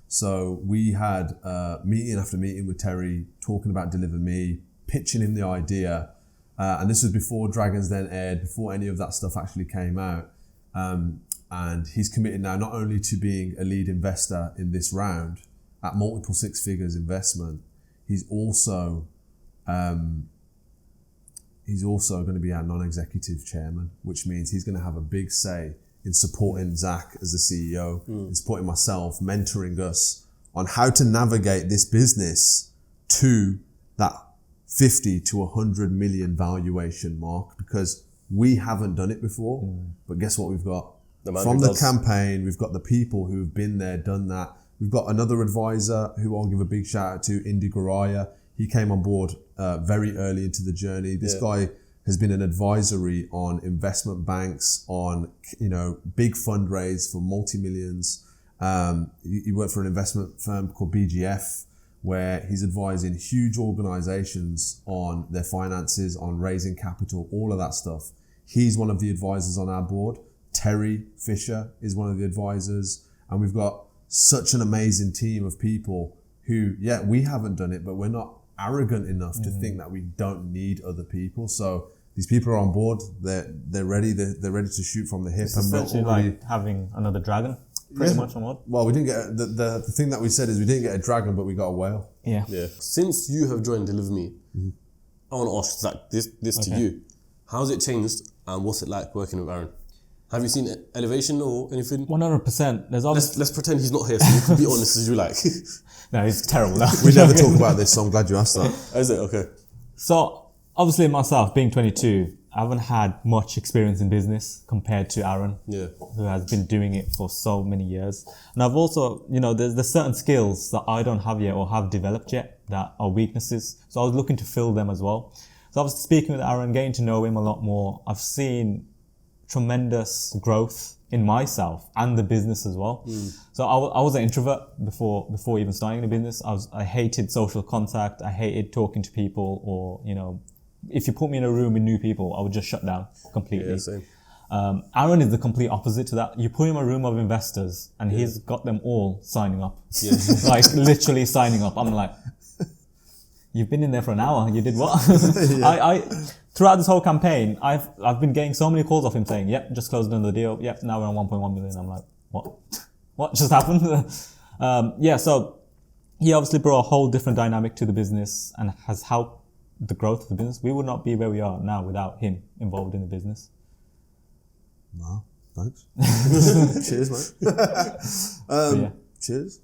So we had meeting after meeting with Terry, talking about DeliverMe, pitching him the idea. And this was before Dragons Den aired, before any of that stuff actually came out. And he's committed now not only to being a lead investor in this round at multiple 6 figures investment, he's also going to be our non-executive chairman, which means he's going to have a big say in supporting Zach as the CEO, in supporting myself, mentoring us on how to navigate this business to that 50 to 100 million valuation mark, because we haven't done it before. But guess what we've got? From the campaign, we've got the people who've been there, done that. We've got another advisor who I'll give a big shout out to, Indy Garaya. He came on board very early into the journey. This guy has been an advisory on investment banks, on big fundraise for multi-millions. He worked for an investment firm called BGF, where he's advising huge organizations on their finances, on raising capital, all of that stuff. He's one of the advisors on our board. Terry Fisher is one of the advisors. And we've got such an amazing team of people who, yeah, we haven't done it, but we're not arrogant enough to think that we don't need other people. So these people are on board. They're ready. They're ready to shoot from the hip. It's essentially like having another dragon, pretty much on board. Well, we didn't get the thing that we said is we didn't get a dragon, but we got a whale. Yeah. Since you have joined DeliverMe, I want to ask Zach this to you. How's it changed and what's it like working with Aaron? Have you seen elevation or anything? 100%. There's obviously... Let's pretend he's not here, so you can be honest as you like. No, he's terrible now. We never talk about this, so I'm glad you asked that. Is it? Okay. So, obviously myself, being 22, I haven't had much experience in business compared to Aaron, who has been doing it for so many years. And I've also, there's certain skills that I don't have yet or have developed yet that are weaknesses. So I was looking to fill them as well. So obviously speaking with Aaron, getting to know him a lot more, I've seen tremendous growth in myself and the business as well. So I was an introvert before even starting the business. I hated social contact. I hated talking to people, or if you put me in a room with new people, I would just shut down completely. Yeah, same. Aaron is the complete opposite to that. You put him in a room of investors and he's got them all signing up. Like literally signing up. I'm like, you've been in there for an hour. You did what? I throughout this whole campaign, I've been getting so many calls off him saying, yep, just closed another deal. Yep, now we're on 1.1 million. I'm like, what? What just happened? So he obviously brought a whole different dynamic to the business and has helped the growth of the business. We would not be where we are now without him involved in the business. Wow, thanks. Cheers, mate. Cheers.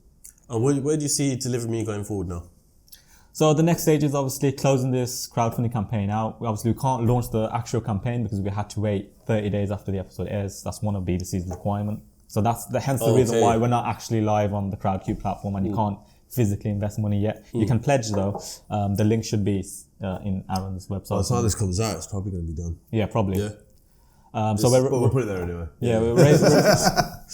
And where do you see DeliverMe going forward now? So the next stage is obviously closing this crowdfunding campaign out. We can't launch the actual campaign because we had to wait 30 days after the episode airs. That's one of B2C's requirement. So that's hence the reason why we're not actually live on the CrowdCube platform and you can't physically invest money yet. You can pledge though. The link should be in Aaron's website. By the time this comes out, it's probably going to be done. Yeah, probably. Yeah. So we'll put it there anyway. Yeah,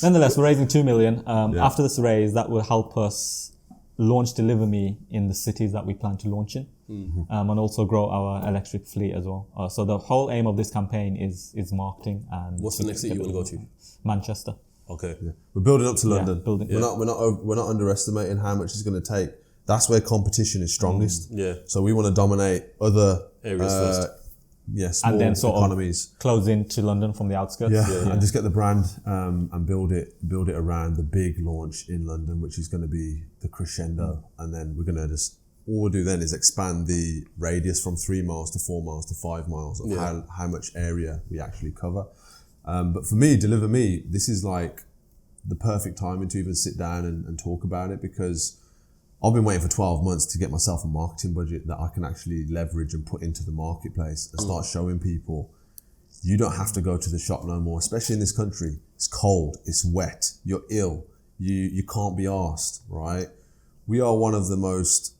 nonetheless, we're raising 2 million. After this raise, that will help us launch DeliverMe in the cities that we plan to launch in, and also grow our electric fleet as well. So the whole aim of this campaign is marketing. And what's the next city you want to go to? Manchester. Okay. Yeah. We're building up to London. Yeah, We're not underestimating how much it's going to take. That's where competition is strongest. Yeah. So we want to dominate other areas first. Small and then sort economies. of close into London from the outskirts. And just get the brand and build it around the big launch in London, which is going to be the crescendo. And then we're going to all we'll do then is expand the radius from 3 miles to 4 miles to 5 miles of how much area we actually cover. But for me, DeliverMe, this is like the perfect timing to even sit down and talk about it, because I've been waiting for 12 months to get myself a marketing budget that I can actually leverage and put into the marketplace and start showing people you don't have to go to the shop no more, especially in this country. It's cold, it's wet, you're ill, you can't be arsed, right? We are one of the most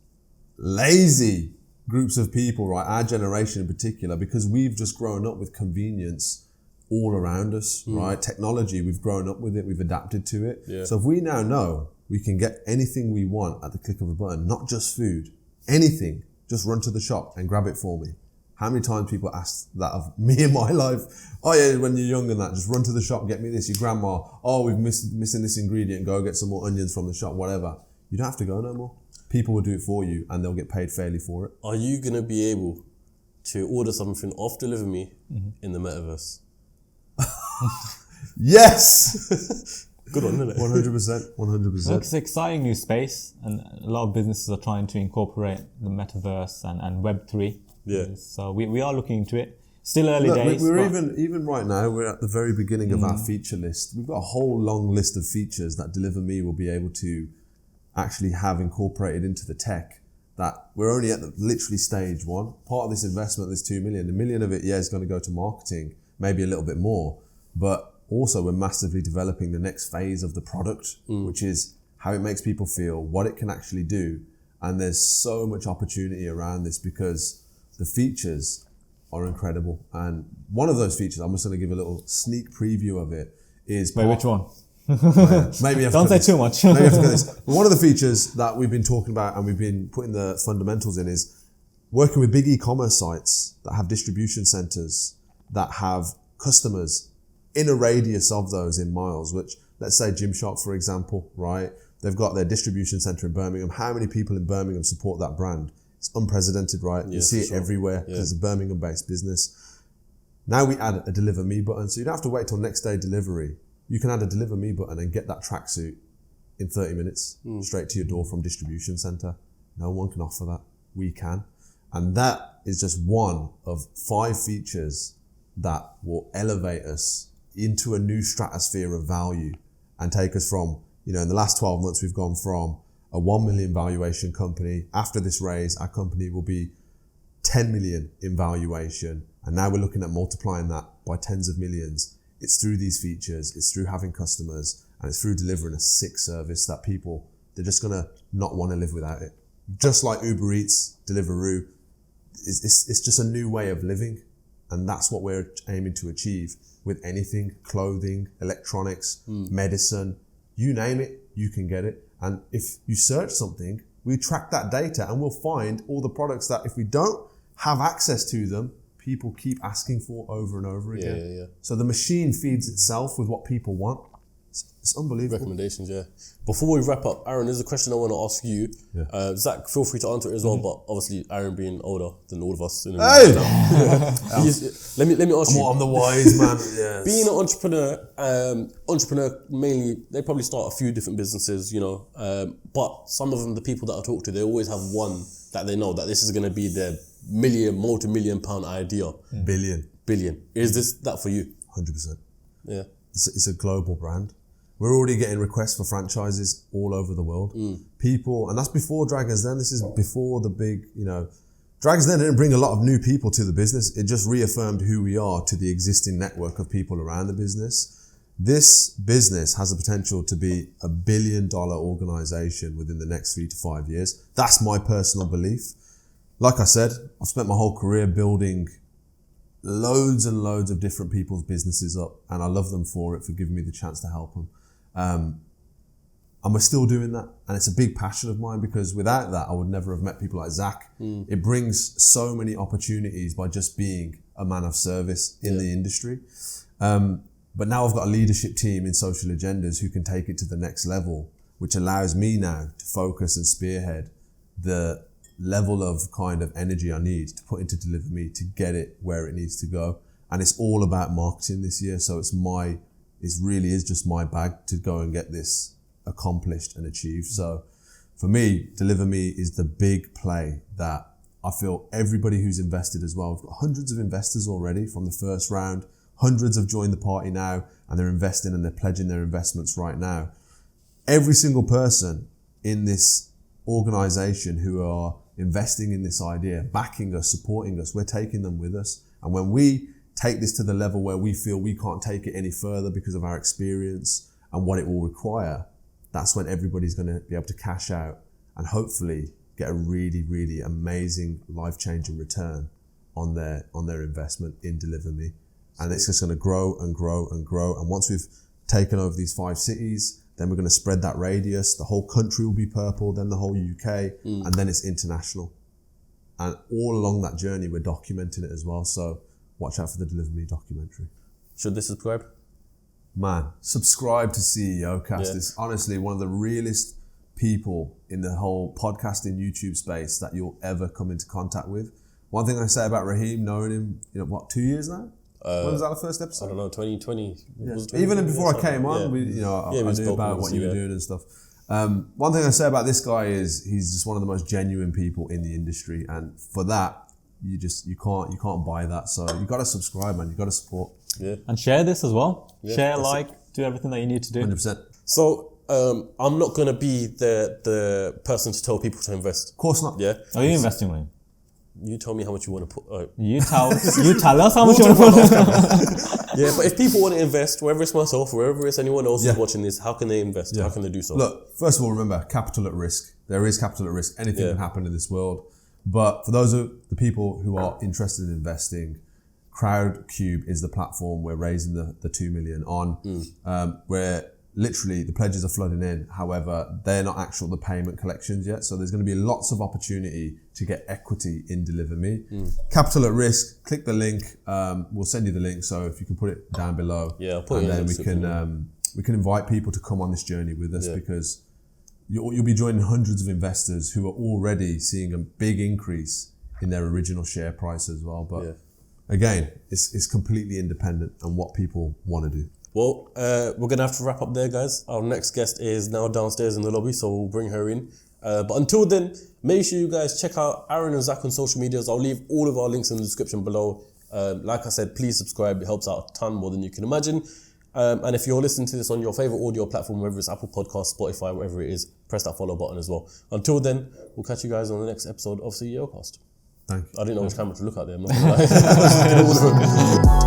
lazy groups of people, right? Our generation in particular, because we've just grown up with convenience all around us, right? Technology, we've grown up with it, we've adapted to it. Yeah. So if we now know we can get anything we want at the click of a button, not just food, anything, just run to the shop and grab it for me. How many times people ask that of me in my life? Oh yeah, when you're young and that, just run to the shop, get me this. Your grandma, oh, we've missing this ingredient, go get some more onions from the shop, whatever. You don't have to go no more. People will do it for you and they'll get paid fairly for it. Are you going to be able to order something off DeliverMe in the metaverse? Yes! Good one, isn't it? 100%. Look, it's an exciting new space, and a lot of businesses are trying to incorporate the metaverse and Web3. Yeah. So we are looking into it. Still early days. We're even right now, we're at the very beginning of our feature list. We've got a whole long list of features that DeliverMe will be able to actually have incorporated into the tech, that we're only at the literally stage one. Part of this investment, this 2 million, $1 million of it, is going to go to marketing, maybe a little bit more, but also we're massively developing the next phase of the product, which is how it makes people feel, what it can actually do. And there's so much opportunity around this because the features are incredible. And one of those features, I'm just going to give a little sneak preview of it, is... Wait, which one? Maybe don't say too much. Maybe I have to go this. But one of the features that we've been talking about and we've been putting the fundamentals in is working with big e-commerce sites that have distribution centers, that have customers in a radius of those in miles, which let's say Gymshark, for example, right? They've got their distribution center in Birmingham. How many people in Birmingham support that brand? It's unprecedented, right? You see it everywhere because it's a Birmingham-based business. Now we add a DeliverMe button, so you don't have to wait till next day delivery. You can add a DeliverMe button and get that tracksuit in 30 minutes straight to your door from distribution center. No one can offer that. We can. And that is just one of 5 features that will elevate us into a new stratosphere of value and take us from, in the last 12 months, we've gone from a 1 million valuation company. After this raise, our company will be 10 million in valuation. And now we're looking at multiplying that by tens of millions. It's through these features, it's through having customers, and it's through delivering a sick service that they're just going to not want to live without it. Just like Uber Eats, Deliveroo, it's just a new way of living. And that's what we're aiming to achieve with anything, clothing, electronics, medicine, you name it, you can get it. And if you search something, we track that data and we'll find all the products that if we don't have access to them, people keep asking for over and over again. Yeah. So the machine feeds itself with what people want. It's unbelievable. Recommendations, yeah. Before we wrap up, Aaron, there's a question I want to ask you. Yeah. Zach, feel free to answer it as well, but obviously Aaron being older than all of us. Hey! Let me ask you. I'm the wise man. Yes. Being an entrepreneur mainly, they probably start a few different businesses, but some of them, the people that I talk to, they always have one that they know that this is going to be their multi-million pound idea. Billion. Is this that for you? 100%. Yeah. It's a global brand. We're already getting requests for franchises all over the world. People, and that's before Dragons Den. This is before the big, Dragons Den didn't bring a lot of new people to the business. It just reaffirmed who we are to the existing network of people around the business. This business has the potential to be a $1 billion organization within the next 3 to 5 years. That's my personal belief. Like I said, I've spent my whole career building loads and loads of different people's businesses up, and I love them for giving me the chance to help them. And we're still doing that, and it's a big passion of mine because without that, I would never have met people like Zach. It brings so many opportunities by just being a man of service in the industry. But now I've got a leadership team in Social Agendas who can take it to the next level, which allows me now to focus and spearhead the level of kind of energy I need to put into DeliverMe to get it where it needs to go. And it's all about marketing this year. So it really is just my bag to go and get this accomplished and achieved. So for me, DeliverMe is the big play that I feel everybody who's invested as well. We've got hundreds of investors already from the first round. Hundreds have joined the party now and they're investing and they're pledging their investments right now. Every single person in this organization who are investing in this idea, backing us, supporting us, we're taking them with us. And when we take this to the level where we feel we can't take it any further because of our experience and what it will require, that's when everybody's going to be able to cash out and hopefully get a really, really amazing, life-changing return on their investment in DeliverMe. And it's just going to grow and grow and grow. And once we've taken over these 5 cities, then we're going to spread that radius. The whole country will be purple, then the whole UK, and then it's international. And all along that journey, we're documenting it as well. So watch out for the DeliverMe documentary. Should they subscribe? Man, subscribe to CEOCAST. Yeah. It's honestly one of the realest people in the whole podcasting YouTube space that you'll ever come into contact with. One thing I say about Raheem, knowing him, 2 years now? When was that the first episode? I don't know, 2020. Yeah. Even before I came on, I knew about what you were doing and stuff. One thing I say about this guy is he's just one of the most genuine people in the industry, and for that, you can't buy that. So you got to subscribe, man. You got to support. Yeah. And share this as well. Yeah, share, do everything that you need to do. 100%. So I'm not gonna be the person to tell people to invest. Of course not. Yeah. Are you investing money? You tell me how much you want to put. You tell us how much you want to put. Yeah, but if people want to invest, whether it's myself, wherever it's anyone else who's watching this, how can they invest? Yeah. How can they do so? Look, first of all, remember, capital at risk. There is capital at risk. Anything can happen in this world. But for those of the people who are interested in investing, Crowdcube is the platform we're raising the 2 million on, where literally the pledges are flooding in. However, they're not the payment collections yet. So there's going to be lots of opportunity to get equity in DeliverMe. Capital at risk, click the link. We'll send you the link. So if you can put it down below, I'll put it in then the we can we can invite people to come on this journey with us because you'll be joining hundreds of investors who are already seeing a big increase in their original share price as well. But again, it's completely independent on what people want to do. Well, we're going to have to wrap up there, guys. Our next guest is now downstairs in the lobby, so we'll bring her in. But until then, make sure you guys check out Aaron and Zach on social medias. I'll leave all of our links in the description below. Like I said, please subscribe. It helps out a ton more than you can imagine. And if you're listening to this on your favorite audio platform, whether it's Apple Podcasts, Spotify, whatever it is, press that follow button as well. Until then, we'll catch you guys on the next episode of CEOCAST. Thank you. I didn't know which camera to look at there. I'm not gonna lie.